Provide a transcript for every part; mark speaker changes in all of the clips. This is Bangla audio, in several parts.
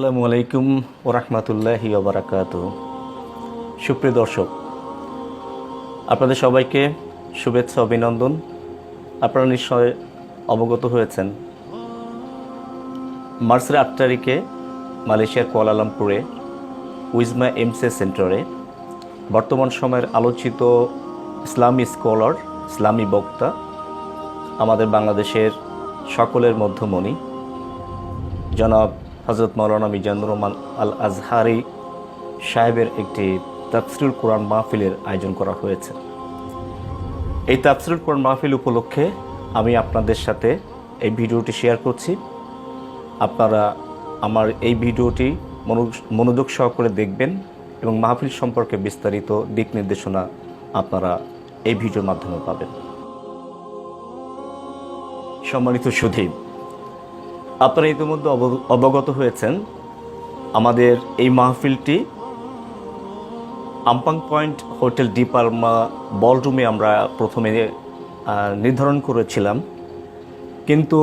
Speaker 1: আসসালামু আলাইকুম ওয়া রাহমাতুল্লাহি ওয়া বারাকাতুহু। সুপ্রিয় দর্শক, আপনাদের সবাইকে শুভেচ্ছা অভিনন্দন। আপনারা নিশ্চয় অবগত হয়েছেন, মার্চের ৮ তারিখে মালয়েশিয়ার কুয়ালালামপুরে উইজমা এমসে সেন্টারে বর্তমান সময়ের আলোচিত ইসলামী স্কলার, ইসলামী বক্তা, আমাদের বাংলাদেশের সকলের মধ্যমণি জনাব হযরত মাওলানা মিজানুর রহমান আল আজহারি সাহেবের একটি তাফসিরুল কোরআন মাহফিলের আয়োজন করা হয়েছে। এই তাফসিরুল কোরআন মাহফিল উপলক্ষে আমি আপনাদের সাথে এই ভিডিওটি শেয়ার করছি। আপনারা আমার এই ভিডিওটি মনোযোগ সহকারে দেখবেন এবং মাহফিল সম্পর্কে বিস্তারিত দিক নির্দেশনা আপনারা এই ভিডিওর মাধ্যমে পাবেন। সম্মানিত সুধী, আপনারা ইতিমধ্যে অবগত হয়েছেন, আমাদের এই মাহফিলটি আমপাং পয়েন্ট হোটেল ডি পালমা বলরুমে আমরা প্রথমে নির্ধারণ করেছিলাম, কিন্তু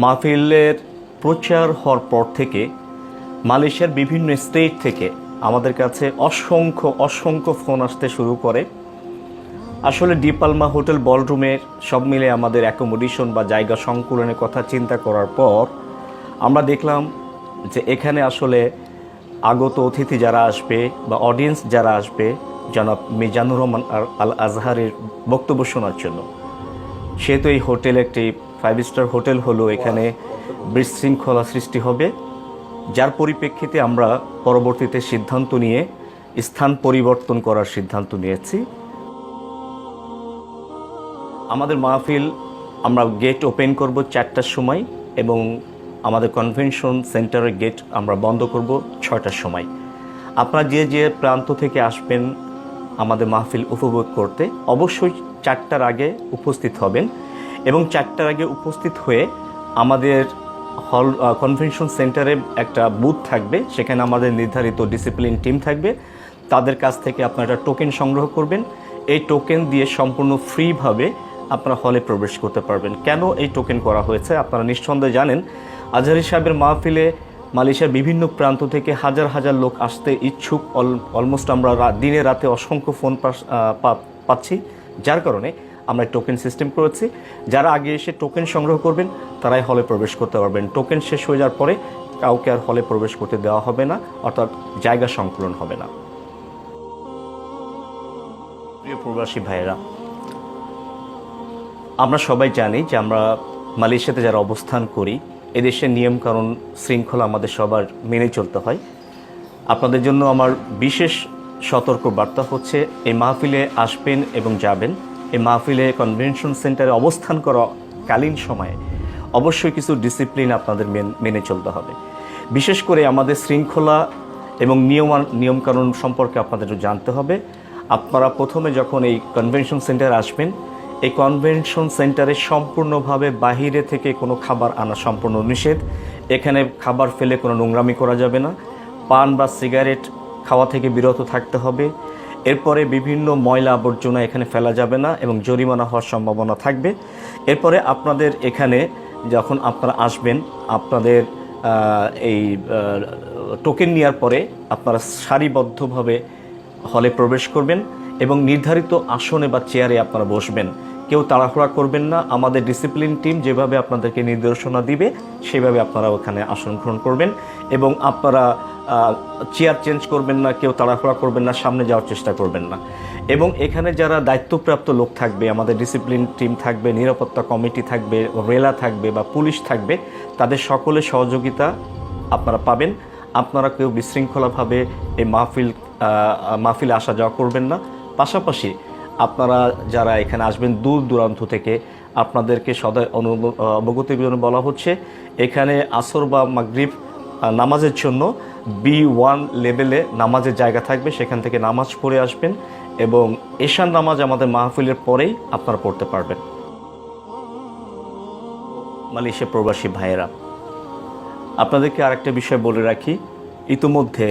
Speaker 1: মাহফিলের প্রচার হওয়ার পর থেকে মালয়েশিয়ার বিভিন্ন স্টেট থেকে আমাদের কাছে অসংখ্য ফোন আসতে শুরু করে। আসলে ডি পালমা হোটেল বলরুমের সব মিলে আমাদের অ্যাকোমোডেশন বা জায়গা সংকুলনের কথা চিন্তা করার পর আমরা দেখলাম যে এখানে আসলে আগত অতিথি যারা আসবে বা অডিয়েন্স যারা আসবে জনাব মিজানুর রহমান আল আজহারের বক্তব্য শোনার জন্য, সেহেতু এই হোটেল একটি 5 স্টার হোটেল হলো, এখানে বিশৃঙ্খলা সৃষ্টি হবে, যার পরিপ্রেক্ষিতে আমরা পরবর্তীতে সিদ্ধান্ত নিয়ে স্থান পরিবর্তন করার সিদ্ধান্ত নিয়েছি। আমাদের মাহফিল আমরা গেট ওপেন করব 4টার সময় এবং আমাদের কনভেনশন সেন্টারের গেট আমরা বন্ধ করব 6টার সময়। আপনারা যে প্রান্ত থেকে আসবেন আমাদের মাহফিল উপভোগ করতে অবশ্যই 4টার আগে উপস্থিত হবেন এবং 4টার আগে উপস্থিত হয়ে আমাদের কনভেনশন সেন্টারে একটা বুথ থাকবে, সেখানে আমাদের নির্ধারিত ডিসিপ্লিন টিম থাকবে, তাদের কাছ থেকে আপনারা একটা টোকেন সংগ্রহ করবেন। এই টোকেন দিয়ে সম্পূর্ণ ফ্রিভাবে আপনারা হলে প্রবেশ করতে পারবেন। কেন এই টোকেন করা হয়েছে আপনারা নিঃসন্দেহে জানেন। আজহারি সাহেবের মাহফিলে মালয়েশিয়ার বিভিন্ন প্রান্ত থেকে হাজার লোক আসতে ইচ্ছুক। অলমোস্ট আমরা দিনে রাতে অসংখ্য ফোন পাচ্ছি, যার কারণে আমরা টোকেন সিস্টেম করেছি। যারা আগে এসে টোকেন সংগ্রহ করবেন তারাই হলে প্রবেশ করতে পারবেন। টোকেন শেষ হয়ে যাওয়ার পরে কাউকে আর হলে প্রবেশ করতে দেওয়া হবে না, অর্থাৎ জায়গা সংকুলন হবে না। প্রিয় প্রবাসী ভাইয়েরা, আমরা সবাই জানি যে আমরা মালয়েশিয়াতে যারা অবস্থান করি, এদেশের নিয়মকানুন শৃঙ্খলা আমাদের সবার মেনে চলতে হয়। আপনাদের জন্য আমার বিশেষ সতর্ক বার্তা হচ্ছে, এই মাহফিলে আসবেন এবং যাবেন, এই মাহফিলে কনভেনশন সেন্টারে অবস্থান করা কালীন সময়ে অবশ্যই কিছু ডিসিপ্লিন আপনাদের মেনে চলতে হবে। বিশেষ করে আমাদের শৃঙ্খলা এবং নিয়মকানুন সম্পর্কে আপনাদের জানতে হবে। আপনারা প্রথমে যখন এই কনভেনশন সেন্টারে আসবেন, এই কনভেনশন সেন্টারে সম্পূর্ণভাবে বাহিরে থেকে কোনো খাবার আনা সম্পূর্ণ নিষেধ। এখানে খাবার ফেলে কোনো নোংরামি করা যাবে না, পান বা সিগারেট খাওয়া থেকে বিরত থাকতে হবে। এরপরে বিভিন্ন ময়লা আবর্জনা এখানে ফেলা যাবে না এবং জরিমানা হওয়ার সম্ভাবনা থাকবে। এরপরে আপনাদের এখানে যখন আপনারা আসবেন, আপনাদের এই টোকেন নেওয়ার পরে আপনারা সারিবদ্ধভাবে হলে প্রবেশ করবেন এবং নির্ধারিত আসনে বা চেয়ারে আপনারা বসবেন। কেউ তাড়াহুড়া করবেন না। আমাদের ডিসিপ্লিন টিম যেভাবে আপনাদেরকে নির্দেশনা দিবে সেভাবে আপনারা ওখানে আসন গ্রহণ করবেন এবং আপনারা চেয়ার চেঞ্জ করবেন না, কেউ তাড়াহুড়া করবেন না, সামনে যাওয়ার চেষ্টা করবেন না। এবং এখানে যারা দায়িত্বপ্রাপ্ত লোক থাকবে, আমাদের ডিসিপ্লিন টিম থাকবে, নিরাপত্তা কমিটি থাকবে, রেলা থাকবে বা পুলিশ থাকবে, তাদের সকলের সহযোগিতা আপনারা পাবেন। আপনারা কেউ বিশৃঙ্খলাভাবে এই মাহফিলে আসা যাওয়া করবেন না। পাশাপাশি আপনারা যারা এখানে আসবেন দূর দূরান্ত থেকে, আপনাদেরকে সদয় অবগতির জন্য বলা হচ্ছে, এখানে আসর বা মাগরিব নামাজের জন্য B1 লেভেলে নামাজের জায়গা থাকবে, সেখান থেকে নামাজ পড়ে আসবেন এবং এশার নামাজ আমাদের মাহফিলের পরেই আপনারা পড়তে পারবেন। মালয়েশিয়া প্রবাসী ভাইয়েরা, আপনাদেরকে আরেকটা বিষয় বলে রাখি, ইতিমধ্যে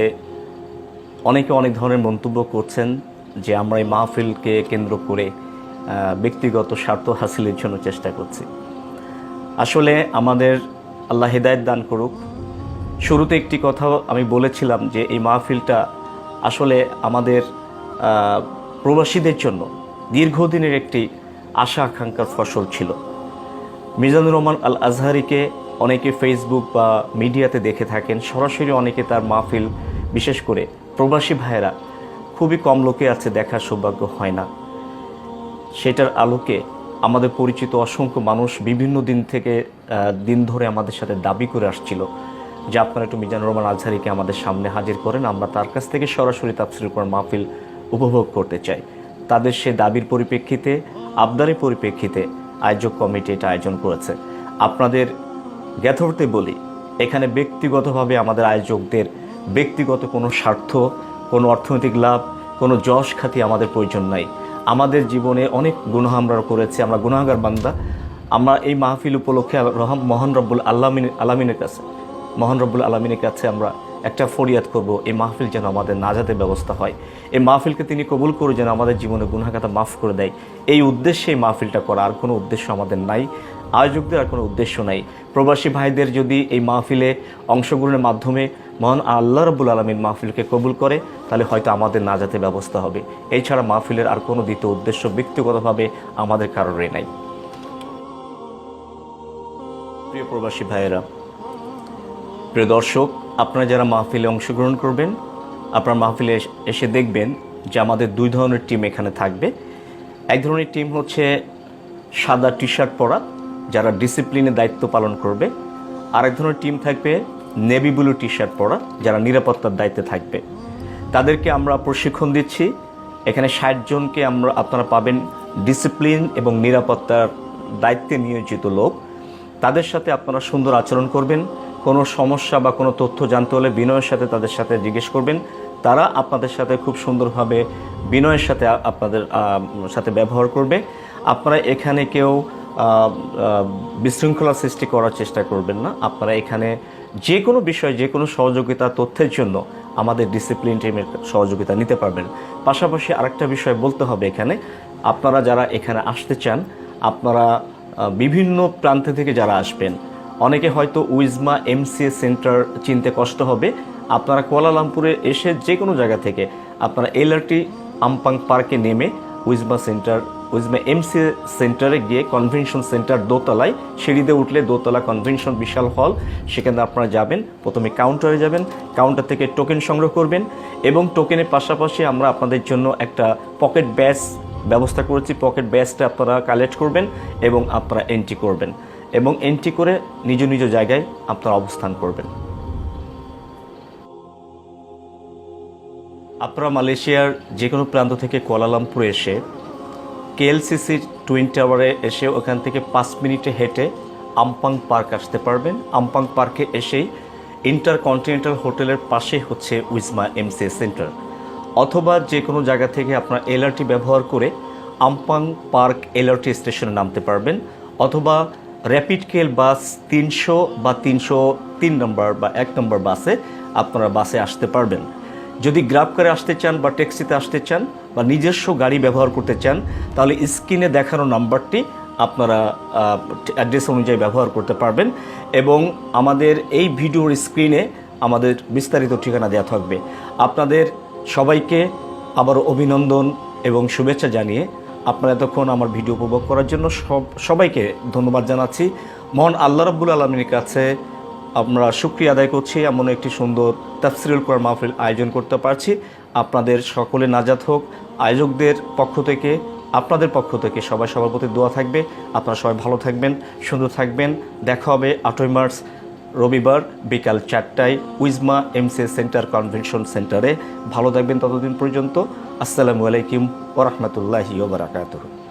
Speaker 1: অনেকে অনেক ধরনের মন্তব্য করছেন যে আমরা এই মাহফিলকে কেন্দ্র করে ব্যক্তিগত স্বার্থ হাসিলের জন্য চেষ্টা করছি। আসলে আমাদের আল্লাহ হেদায়েত দান করুক, শুরুতে একটি কথা আমি বলেছিলাম যে এই মাহফিলটা আসলে আমাদের প্রবাসীদের জন্য দীর্ঘদিনের একটি আশা আকাঙ্ক্ষার ফসল ছিল। মিজানুর রহমান আল আজহারিকে অনেকে ফেসবুক বা মিডিয়াতে দেখে থাকেন, সরাসরি অনেকে তার মাহফিল, বিশেষ করে প্রবাসী ভাইয়েরা খুবই কম লোকে আছে, দেখার সৌভাগ্য হয় না। সেটার আলোকে আমাদের পরিচিত অসংখ্য মানুষ বিভিন্ন দিন ধরে আমাদের সাথে দাবি করে আসছিল যে আপনারা একটু মিজানুর রহমান আজহারিকে আমাদের সামনে হাজির করেন, আমরা তার কাছ থেকে সরাসরি তাফসীরুল কোরআন মাহফিল উপভোগ করতে চাই। তাদের সে দাবির পরিপ্রেক্ষিতে, আবদারের পরিপ্রেক্ষিতে আয়োজক কমিটি এটা আয়োজন করেছে। আপনাদের জ্ঞাতার্থে বলি, এখানে ব্যক্তিগতভাবে আমাদের আয়োজকদের ব্যক্তিগত কোনো স্বার্থ, কোনো অর্থনৈতিক লাভ, কোনো যশ খ্যাতি আমাদের প্রয়োজন নাই। আমাদের জীবনে অনেক গুনাহ আমরা করেছি, আমরা গুনাহগার বান্দা। আমরা এই মাহফিল উপলক্ষে মহান রব্বুল আলামিনের কাছে আমরা একটা ফরিয়াদ করব, এই মাহফিল যেন আমাদের নাজাতের ব্যবস্থা হয়। এই মাহফিলকে তিনি কবুল করে যেন আমাদের জীবনে গুনাহখাতা মাফ করে দেয়। এই উদ্দেশ্যে এই মাহফিলটা করা, আর কোনো উদ্দেশ্য আমাদের নাই, আয়োজকদের আর কোনো উদ্দেশ্য নাই। প্রবাসী ভাইদের যদি এই মাহফিলে অংশগ্রহণের মাধ্যমে মহান আল্লাহ রাব্বুল আলামিন মাহফিলকে কবুল করে, তাহলে হয়তো আমাদের নাজাতের ব্যবস্থা হবে। এছাড়া মাহফিলের আর কোনো দ্বিতীয় উদ্দেশ্য ব্যক্তিগতভাবে আমাদের কারোরই নাই। প্রিয় প্রবাসী ভাইয়েরা, প্রিয় দর্শক, আপনারা যারা মাহফিলে অংশগ্রহণ করবেন, আপনার মাহফিলে এসে দেখবেন যে আমাদের দুই ধরনের টিম এখানে থাকবে। এক ধরনের টিম হচ্ছে সাদা টি শার্ট পরা, যারা ডিসিপ্লিনের দায়িত্ব পালন করবে। আরেক ধরনের টিম থাকবে নেভি ব্লু টি শার্ট পরা, যারা নিরাপত্তার দায়িত্বে থাকবে। তাদেরকে আমরা প্রশিক্ষণ দিচ্ছি। এখানে 60 জনকে আপনারা পাবেন ডিসিপ্লিন এবং নিরাপত্তার দায়িত্বে নিয়োজিত লোক। তাদের সাথে আপনারা সুন্দর আচরণ করবেন। কোনো সমস্যা বা কোনো তথ্য জানতে হলে বিনয়ের সাথে তাদের সাথে জিজ্ঞেস করবেন। তারা আপনাদের সাথে খুব সুন্দরভাবে বিনয়ের সাথে আপনাদের সাথে ব্যবহার করবে। আপনারা এখানে কেউ বিশৃঙ্খলা সৃষ্টি করার চেষ্টা করবেন না। আপনারা এখানে যে কোনো বিষয়ে, যে কোনো সহযোগিতা, তথ্যের জন্য আমাদের ডিসিপ্লিন টিমের সহযোগিতা নিতে পারবেন। পাশাপাশি আরেকটা বিষয় বলতে হবে, এখানে আপনারা যারা এখানে আসতে চান, আপনারা বিভিন্ন প্রান্ত থেকে যারা আসবেন, অনেকে হয়তো উইজমা এমসিএ সেন্টার চিনতে কষ্ট হবে। আপনারা কুয়ালালামপুরে এসে যে কোনো জায়গা থেকে আপনারা এলআরটি আমপাং পার্কে নেমে উইজমা এমসিএ সেন্টারে গিয়ে কনভেনশন সেন্টার দোতলায় সিঁড়িতে উঠলে দোতলা কনভেনশন বিশাল হল, সেখানে আপনারা যাবেন। প্রথমে কাউন্টারে যাবেন, কাউন্টার থেকে টোকেন সংগ্রহ করবেন এবং টোকেনের পাশাপাশি আমরা আপনাদের জন্য একটা পকেট ব্যাজ ব্যবস্থা করেছি। পকেট ব্যাজটা আপনারা কালেক্ট করবেন এবং আপনারা এন্ট্রি করবেন এবং এন্ট্রি করে নিজ নিজ জায়গায় আপনারা অবস্থান করবেন। আপনারা মালয়েশিয়ার যে কোনো প্রান্ত থেকে কুয়ালালামপুরে এসে কেএলসিসির টুইন টাওয়ারে এসে ওখান থেকে 5 মিনিটে হেঁটে আমপাং পার্ক আসতে পারবেন। আমপাং পার্কে এসেই ইন্টারকন্টিনেন্টাল হোটেলের পাশে হচ্ছে উইজমা এমসিএ সেন্টার। অথবা যে কোনো জায়গা থেকে আপনারা এলআরটি ব্যবহার করে আমপাং পার্ক এলআরটি স্টেশনে নামতে পারবেন। অথবা র্যাপিড কেল বাস 300 বা 303 নম্বর বা 1 নম্বর বাসে আপনারা বাসে আসতে পারবেন। যদি গ্রাব করে আসতে চান বা ট্যাক্সিতে আসতে চান বা নিজস্ব গাড়ি ব্যবহার করতে চান, তাহলে স্ক্রিনে দেখানো নাম্বারটি আপনারা অ্যাড্রেস অনুযায়ী ব্যবহার করতে পারবেন এবং আমাদের এই ভিডিওর স্ক্রিনে আমাদের বিস্তারিত ঠিকানা দেওয়া থাকবে। আপনাদের সবাইকে আবারও অভিনন্দন এবং শুভেচ্ছা জানিয়ে আপনারা এতক্ষণ আমার ভিডিও উপভোগ করার জন্য সবাইকে ধন্যবাদ জানাচ্ছি। মহান আল্লাহ রাব্বুল আলামিনের কাছে আমরা শুকরিয়া আদায় করছি, এমন একটি সুন্দর তাফসীরুল কোরআন মাহফিল আয়োজন করতে পারছি। আপনাদের সকলে নাজাত হোক। আয়োজকদের পক্ষ থেকে, আপনাদের পক্ষ থেকে সবার প্রতি দোয়া থাকবে। আপনারা সবাই ভালো থাকবেন, সুন্দর থাকবেন। দেখা হবে 8ই মার্চ রবিবার বিকাল 4টায় উইজমা এমসিএ সেন্টার কনভেনশন সেন্টারে। ভালো থাকবেন ততদিন পর্যন্ত। আসসালামু আলাইকুম ওয়া রাহমাতুল্লাহি ওয়া বারাকাতুহু।